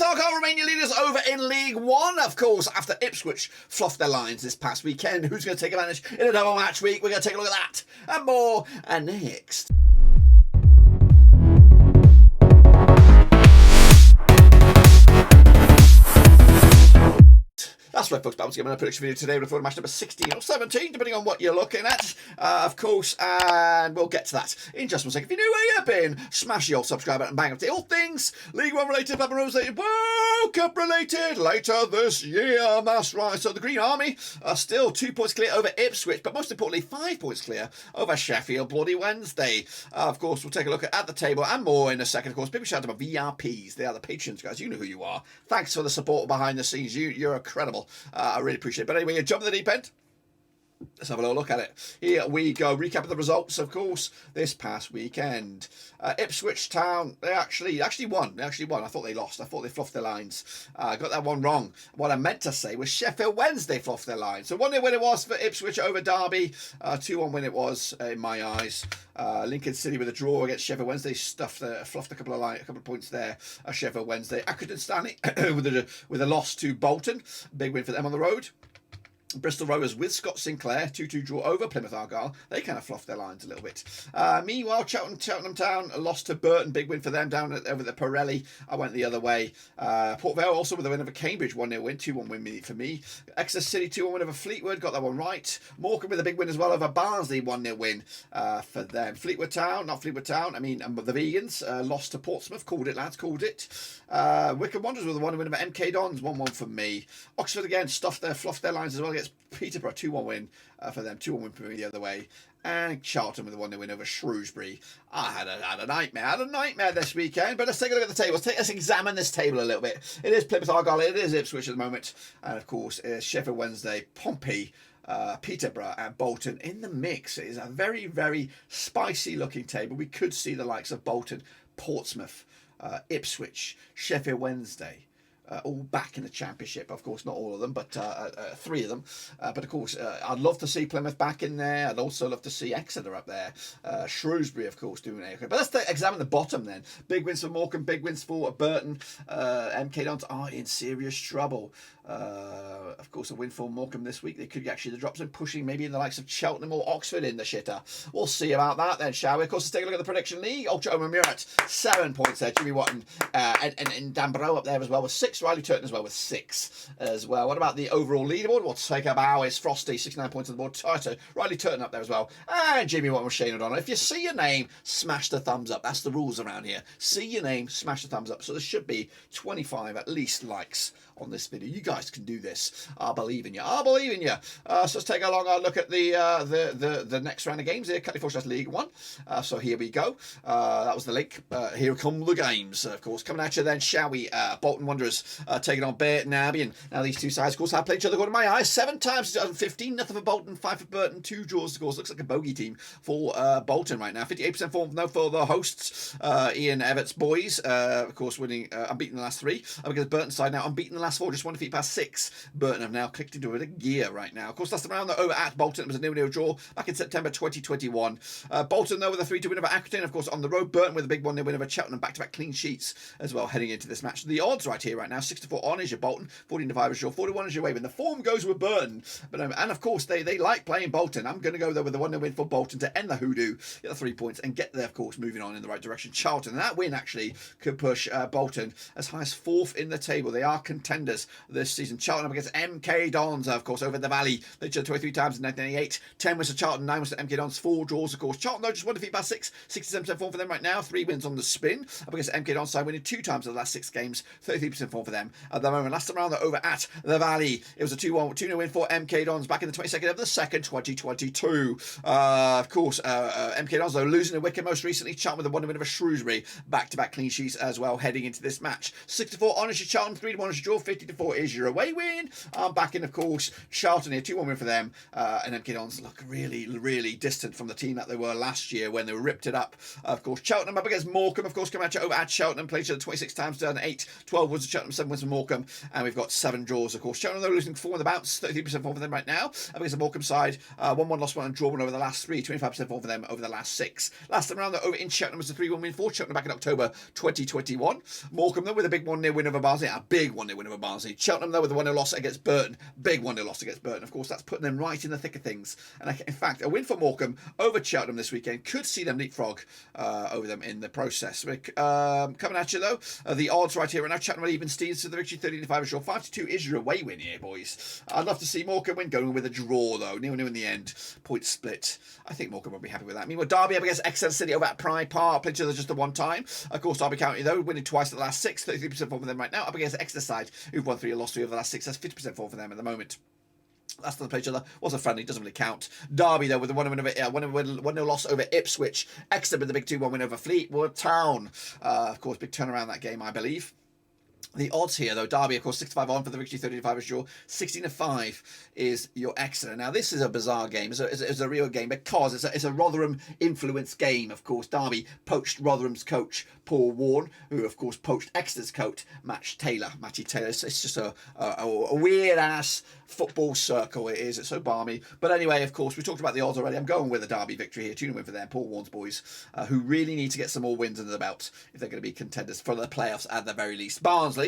Argyle remain your leaders over in League One, of course, after Ipswich fluffed their lines this past weekend. Who's going to take advantage in a double match week? We're going to take a look at that and more next. That's right, folks. Bounce giving a prediction video today. We're looking at match number 16 or 17, depending on what you're looking at, of course. And we'll get to that in just one second. If you're new where you've been, smash your subscribe button and bang up to all things League One related, Papa Rose related, World Cup related later this year. That's right. So the Green Army are still 2 points clear over Ipswich, but most importantly, 5 points clear over Sheffield Bloody Wednesday. Of course, we'll take a look at the table and more in a second. Of course, big shout out to my VRPs. They are the patrons, guys. You know who you are. Thanks for the support behind the scenes. You're incredible. I really appreciate it. But anyway, you jump in the deep end. Let's have a little look at it. Here we go. Recap of the results, of course, this past weekend. Ipswich Town, they actually won. I thought they lost. I thought they fluffed their lines. I got that one wrong. What I meant to say was Sheffield Wednesday fluffed their lines. So 1-0 win it was for Ipswich over Derby. 2-1 win it was in my eyes. Lincoln City with a draw against Sheffield Wednesday fluffed a couple of points there. Sheffield Wednesday. Accrington Stanley with a loss to Bolton. Big win for them on the road. Bristol Rovers with Scott Sinclair, 2-2 draw over Plymouth Argyle. They kind of fluffed their lines a little bit. Meanwhile, Cheltenham Town lost to Burton. Big win for them down over the Pirelli. I went the other way. Port Vale also with a win over Cambridge, 1-0 win, 2-1 win for me. Exeter City, 2-1 win over Fleetwood. Got that one right. Morecambe with a big win as well over Barnsley, 1-0 win for them. The Vegans lost to Portsmouth. Called it, lads, called it. Wycombe Wanderers with a 1-0 win over MK Dons, 1-1 for me. Oxford again fluffed their lines as well against Peterborough, 2-1 win for them, 2-1 win for me the other way. And Charlton with a 1-0 win over Shrewsbury. I had a nightmare this weekend. But let's take a look at the table. Let's examine this table a little bit. It is Plymouth Argyle, it is Ipswich at the moment, and of course Sheffield Wednesday, Pompey, Peterborough and Bolton in the mix. It is a very, very spicy looking table. We could see the likes of Bolton, Portsmouth, Ipswich, Sheffield Wednesday, all back in the Championship. Of course, not all of them, but 3 of them. But of course, I'd love to see Plymouth back in there. I'd also love to see Exeter up there. Shrewsbury, of course, doing it. But let's examine the bottom then. Big wins for Morecambe, big wins for Burton. MK Dons are in serious trouble. Of course, a win for Morecambe this week. They could actually the drops in pushing maybe in the likes of Cheltenham or Oxford in the shitter. We'll see about that then, shall we? Of course, let's take a look at the prediction league. Ultra Oman Murat, 7 points there. Jimmy Watton and Dan Barrow up there as well with 6. Riley Turton as well with 6 as well. What about the overall leaderboard? We'll take up ours. Frosty, 69 points on the board. Tito, Riley Turton up there as well. And Jimmy Watton with Shane O'Donnell. If you see your name, smash the thumbs up. That's the rules around here. See your name, smash the thumbs up. So there should be 25 at least likes on this video. You guys can do this. I believe in you. So let's take a long look at the next round of games here. Cutting Force League One. So here we go. That was the link. Here come the games. Of course, coming at you then, shall we? Bolton Wanderers taking on Burton Albion. Now these two sides, of course, have played each other. According to my eyes, 7 times since 2015. Nothing for Bolton, 5 for Burton, 2 draws. Of course, looks like a bogey team for Bolton right now. 58% form now for the hosts. Ian Everett's boys, of course, winning unbeaten the last 3. Because Burton side now unbeaten the last 4, just 1 defeat past 6. Burton have now clicked into a gear right now. Of course, last time around over at Bolton, it was a 0-0 draw back in September 2021. Bolton though with a 3-2 win over Accrington. Of course, on the road, Burton with a big 1-0 win over Cheltenham, back-to-back clean sheets as well heading into this match. The odds right here right now, 6-4 on is your Bolton, 14-5 is your, 41 is your Waven. The form goes with Burton, but and of course they like playing Bolton. I'm going to go there with the 1-0 win for Bolton to end the hoodoo, get the 3 points, and get there, of course, moving on in the right direction. Charlton, and that win actually could push Bolton as high as 4th in the table. They are contenders this season. Charlton up against MK Dons, of course, over the Valley. They played 23 times in 1998. 10 wins to Charlton, 9 wins to MK Dons, 4 draws, of course. Charlton, though, just 1 defeat past 6. 67% form for them right now. 3 wins on the spin. Up against MK Dons side, winning 2 times in the last 6 games. 33% form for them at the moment. Last time around, they're over at the Valley. It was a 2-0 win for MK Dons back in the 22nd of the 2nd, 2022. Of course, MK Dons, though, losing to Wycombe most recently. Charlton with a 1-0 win over Shrewsbury. Back-to-back clean sheets as well heading into this match. 6-4 on is your Charlton, 3-1 is your draw, 50-4 is your away win. Back in, of course, Charlton here, 2-1 win for them. And MK Dons look really, really distant from the team that they were last year when they ripped it up. Of course, Cheltenham up against Morecambe, of course, coming at you over at Cheltenham, played each other 26 times, 2008. 12 was the Cheltenham 7 wins for Morecambe, and we've got 7 draws, of course. Cheltenham, though, losing 4 on the bounce, 33% form for them right now. Up against the Morecambe side, 1-1 lost 1 and draw 1 over the last 3, 25% form for them over the last 6. Last time around, though, over in Cheltenham was a 3-1 win for Cheltenham back in October 2021. Morecambe, though, with a big 1-0 win over Barnsley, a big 1-0 win over Barnsley. Cheltenham, though, with a 1-0 loss against Burton, big 1-0 loss against Burton. Of course, that's putting them right in the thick of things. And in fact, a win for Morecambe over Cheltenham this weekend could see them leapfrog over them in the process. Coming at you, though, the odds right here right now. Cheltenham even steals to the victory, 30-5 short. 5-2 is your away win here, boys. I'd love to see Morecambe win, going with a draw, though. 0-0 in the end. Point split. I think Morecambe will be happy with that. Meanwhile, Derby up against Exeter City over at Pride Park. Played each other just the one time. Of course, Derby County, though, winning twice at the last 6. 33% form for them right now. Up against the Exeter side, who've won 3 and lost 3 over the last 6. That's 50% form for them at the moment. Last time they played each other was a friendly, doesn't really count. Derby, though, with a 1-0 loss over Ipswich. Exeter with the big 2-1 win over Fleetwood Town. Of course, big turnaround that game, I believe. The odds here, though, Derby, of course, 65 on for the victory, 35 is draw, 16-5 is your Exeter. Now, this is a bizarre game. It's a real game because it's a Rotherham-influenced game, of course. Derby poached Rotherham's coach, Paul Warne, who, of course, poached Exeter's coach, Matty Taylor. It's just a weird-ass football circle, it is. It's so balmy. But anyway, of course, we talked about the odds already. I'm going with a Derby victory here, 2-0 win for them. Paul Warne's boys, who really need to get some more wins under the belt if they're going to be contenders for the playoffs at the very least. Barnsley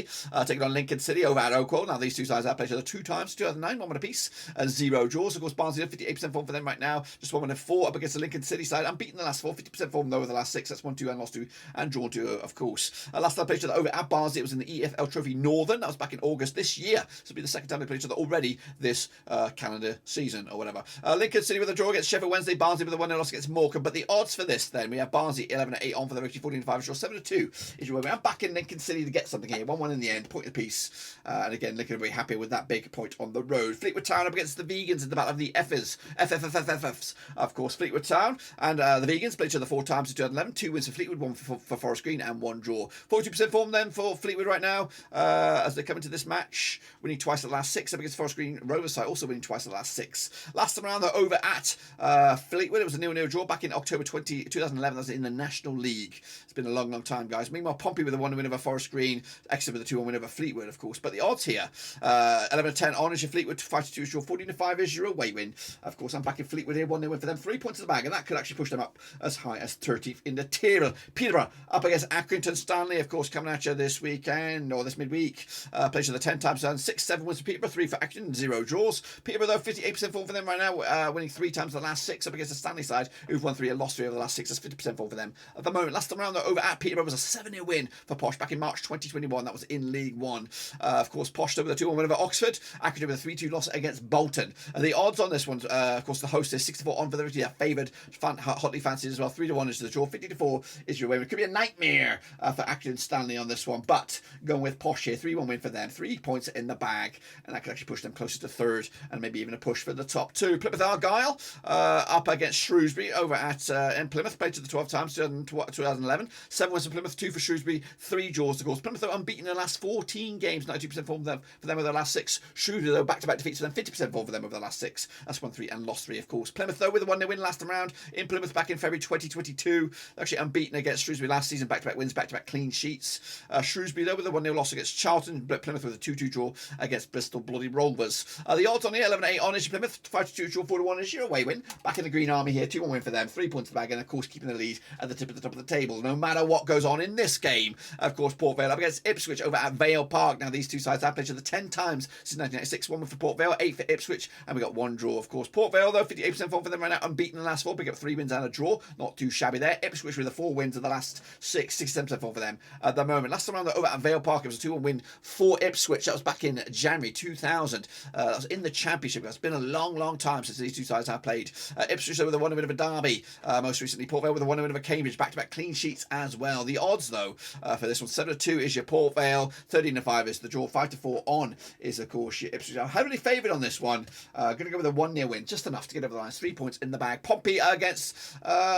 taking on Lincoln City over at Oakwell. Now, these two sides have played each other 2 times, 2009, 1 win apiece, and 0 draws. Of course, Barnsley 58% form for them right now. Just 1 win and 4 up against the Lincoln City side. Unbeaten the last 4, 50% form though over the last 6. That's 1-2 and lost 2 and drawn 2, of course. Last time they played each other over at Barnsley, it was in the EFL Trophy Northern. That was back in August this year. So it'll be the second time they played each other already this calendar season or whatever. Lincoln City with a draw against Sheffield Wednesday. Barnsley with a 1-0 loss against Morecambe. But the odds for this then, we have Barnsley 11-8 on for the victory, 14-5 draw, 7-2 is your way. I'm back in Lincoln City to get something here. 1-1 in the end, point apiece. And again, Lincoln will be happy with that big point on the road. Fleetwood Town up against the Vegans in the battle of the FFs. Of course, Fleetwood Town and the Vegans played each other 4 times in 2011. 2 wins for Fleetwood, 1 for Forest Green, and 1 draw. 42% form then for Fleetwood right now as they come into this match, winning twice at the last 6 up against Forest Green. Rovers side also winning twice at the last 6. Last time around, though, over at Fleetwood, it was a 0-0 draw back in October 2011. That was in the National League. It's been a long, long time, guys. Meanwhile, Pompey with a 1 win over Forest Green. Exeter with a 2-1 win over Fleetwood, of course. But the odds here, 11-10 on is your Fleetwood, 5-2 is your 14-5 is your away win. Of course, I'm back in Fleetwood here, 1-0 win for them, 3 points in the bag, and that could actually push them up as high as 30th in the table. Peterborough up against Accrington. Stanley, of course, coming at you this weekend or this midweek. Plays the 10 times down, 6-7 wins for Peterborough, 3 for Accrington, 0 draws. Peterborough, though, 58% form for them right now, winning 3 times the last 6 up against the Stanley side, who've won 3 and lost 3 over the last 6. That's 50% form for them at the moment. Last time around, though, over at Peterborough was a 7-0 win for Posh back in March 2021. That was in League One. Of course, Posh with a 2-1 win over Oxford. Accrington with a 3-2 loss against Bolton. And the odds on this one, of course, the host is 64 on for the victory. Favoured, hotly fancied as well. 3-1 is the draw. 50-4 is your win. It could be a nightmare for Accrington Stanley on this one, but going with Posh here, 3-1 win for them. 3 points in the bag, and that could actually push them closer to 3rd and maybe even a push for the top 2. Plymouth Argyle up against Shrewsbury over at in Plymouth. Played to the 12 times, 2011. 7 wins for Plymouth, 2 for Shrewsbury, 3 draws, of course. Plymouth are unbeaten in the last 14 games, 92% form for them over the last 6. Shrewsbury, though, back-to-back defeats for them, 50% form for them over the last 6. That's 1-3 and lost 3, of course. Plymouth, though, with a 1-0 win last time round in Plymouth back in February 2022. Actually unbeaten against Shrewsbury last season, back-to-back wins, back-to-back clean sheets. Shrewsbury, though, with a 1-0 loss against Charlton. Plymouth with a 2-2 draw against Bristol Bloody Rovers. The odds on here, 11-8 on is Plymouth, 5-2 draw, 4-1 is your away win. Back in the Green Army here, 2-1 win for them, 3 points in the bag, and of course keeping the lead at the top of the table. No matter what goes on in this game, of course, Port Vale up against Ipswich over at Vale Park. Now, these two sides have played each other 10 times since 1996. 1 win for Port Vale, 8 for Ipswich, and we got 1 draw, of course. Port Vale, though, 58% form for them right now, unbeaten in the last 4, pick up 3 wins and a draw. Not too shabby there. Ipswich with the 4 wins of the last 6, 67% form for them at the moment. Last time around, though, over at Vale Park, it was a 2-1 win for Ipswich. That was back in January 2000. That was in the Championship. It's been a long, long time since these two sides have played. Ipswich, though, with a 1 win of a Derby. Most recently, Port Vale with a 1 win of a Cambridge. Back-to-back clean sheets as well. The odds, though, for this one, 7-2 is your Port Vale, 13-5 is the draw, 5-4 on is, of course, your Ipswich. I'm heavily favoured on this one. Going to go with a 1-0 win, just enough to get over the line. 3 points in the bag. Pompey against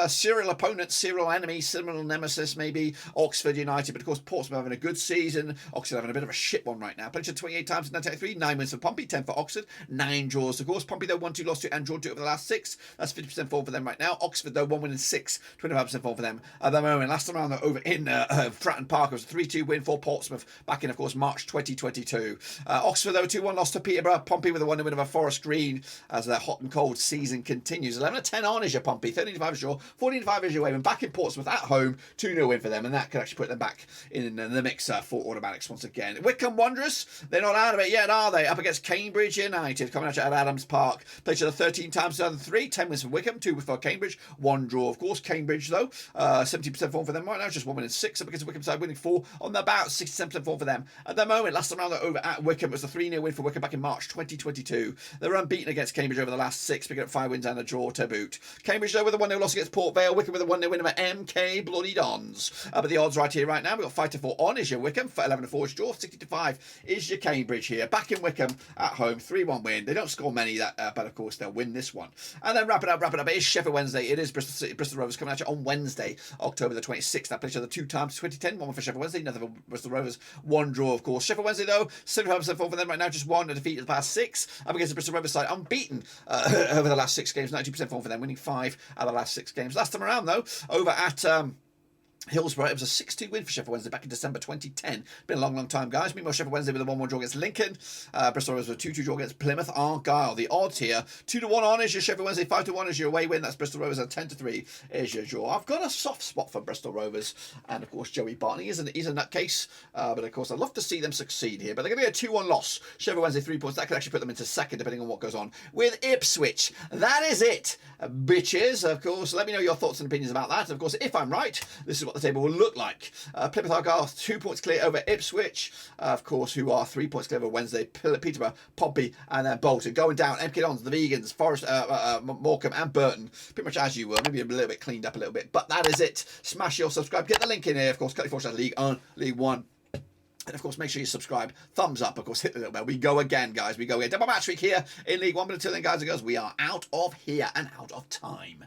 serial opponents, serial enemy, serial nemesis, maybe Oxford United. But of course, Portsmouth having a good season. Oxford having a bit of a shit one right now. Played 28 times in 1993, 9 wins for Pompey, 10 for Oxford, 9 draws. Of course, Pompey, though, 1-2 lost to and drawn 2 over the last 6. That's 50% form for them right now. Oxford, though, 1 win and 6, 25% form for them at the moment. Last time around, though, over in Fratton Park, it was a 3-2 win for Portsmouth. Portsmouth back in, of course, March 2022. Oxford, though, 2-1 loss to Peterborough. Pompey with a 1-0 win over Forest Green as their hot and cold season continues. 11-10 on is your Pompey, 13-5 is your, 14-5 is your Wycombe. Back in Portsmouth at home, 2-0 win for them, and that could actually put them back in the mixer for automatics once again. Wycombe Wanderers, they're not out of it yet, are they? Up against Cambridge United, coming at Adams Park. Played each other 13 times, 2003, 10 wins for Wycombe, 2 for Cambridge, 1 draw, of course. Cambridge, though, 70% form for them right now, just 1 win and 6 up against Wycombe side, winning 4 on the bout, 67% form for them. At the moment, last time round they're over at Wycombe, it was a 3-0 win for Wycombe back in March 2022. They were unbeaten against Cambridge over the last 6, picking up 5 wins and a draw to boot. Cambridge, though, with a 1-0 loss against Port Vale. Wycombe with a 1-0 win over MK Bloody Dons. But the odds right here right now, we've got 5-4 on is your Wycombe, 11-4 is your draw, 60-5 is your Cambridge here. Back in Wycombe at home, 3-1 win. They don't score many, but of course they'll win this one. And then wrap it up. It is Sheffield Wednesday. It is Bristol City, Bristol Rovers coming at you on Wednesday, October the 26th. That played each other 2 times, 2010, 1 for Sheffield Wednesday, another for Bristol Rovers, 1 draw, of course. Sheffield Wednesday, though, 75% form for them right now, just 1 defeat in the past 6. Up against the Bristol Rovers side, unbeaten over the last 6 games, 92% form for them, winning 5 out of the last 6 games. Last time around, though, over at Hillsborough, it was a 6-2 win for Sheffield Wednesday back in December 2010. Been a long time, guys. Meanwhile, Sheffield Wednesday with a 1-1 draw against Lincoln. Bristol Rovers with a 2-2 draw against Plymouth. Argyle. The odds here, 2-1 on is your Sheffield Wednesday, 5-1 is your away win. That's Bristol Rovers, and 10-3 is your draw. I've got a soft spot for Bristol Rovers, and of course Joey Barton. He's a nutcase, but of course I'd love to see them succeed here. But they're going to get a 2-1 loss. Sheffield Wednesday 3 points. That could actually put them into second, depending on what goes on with Ipswich. That is it, bitches. Of course, let me know your thoughts and opinions about that. And of course, if I'm right, this is what the table will look like. Plymouth Argyle 2 points clear over Ipswich, of course, who are 3 points clear over Wednesday. Peterborough, Pompey, and then Bolton. Going down, MK Dons, the Vegans, Forest, Morecambe, and Burton. Pretty much as you were, maybe a little bit cleaned up a little bit, but that is it. Smash your subscribe, get the link in here, of course, Cut Your League on League One. And of course, make sure you subscribe, thumbs up, of course, hit the little bell. We go again, guys. We go again. Double match week here in League One. But until then, guys and girls, we are out of here and out of time.